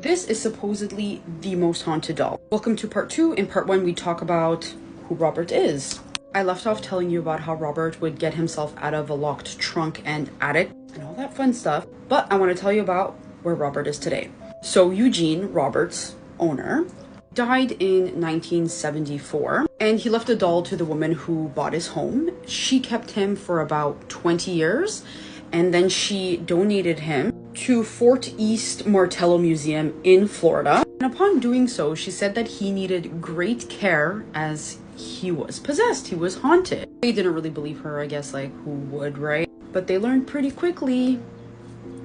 This is supposedly the most haunted doll. Welcome to part 2. In part 1, we talk about who Robert is. I left off telling you about how Robert would get himself out of a locked trunk and attic and all that fun stuff. But I want to tell you about where Robert is today. So Eugene, Robert's owner, died in 1974, and he left a doll to the woman who bought his home. She kept him for about 20 years, and then she donated him to Fort East Martello Museum in Florida. And upon doing so, she said that he needed great care as he was possessed, he was haunted. They didn't really believe her, I guess, like, who would, right? But they learned pretty quickly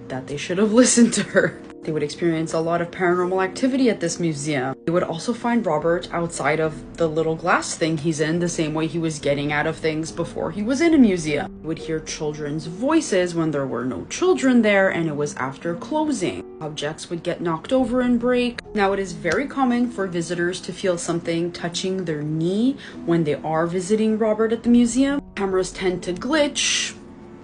that they should have listened to her. They would experience a lot of paranormal activity at this museum. They would also find Robert outside of the little glass thing he's in, the same way he was getting out of things before he was in a museum. They would hear children's voices when there were no children there and it was after closing. Objects would get knocked over and break. Now, it is very common for visitors to feel something touching their knee when they are visiting Robert at the museum. Cameras tend to glitch.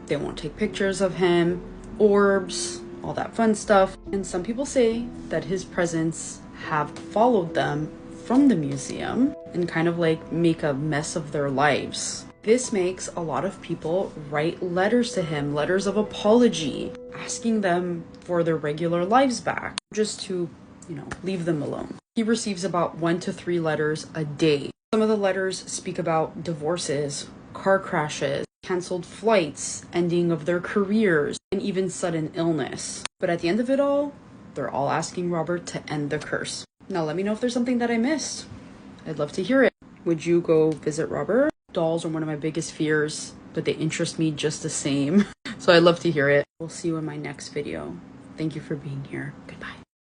They won't take pictures of him. Orbs, all that fun stuff. And some people say that his presence have followed them from the museum and kind of like make a mess of their lives. This makes a lot of people write letters to him, letters of apology, asking them for their regular lives back, just to, leave them alone. He receives about 1 to 3 letters a day. Some of the letters speak about divorces, car crashes, canceled flights, ending of their careers, and even sudden illness. But at the end of it all, they're all asking Robert to end the curse. Now let me know if there's something that I missed. I'd love to hear it. Would you go visit Robert? Dolls are one of my biggest fears, but they interest me just the same. So I'd love to hear it. We'll see you in my next video. Thank you for being here. Goodbye.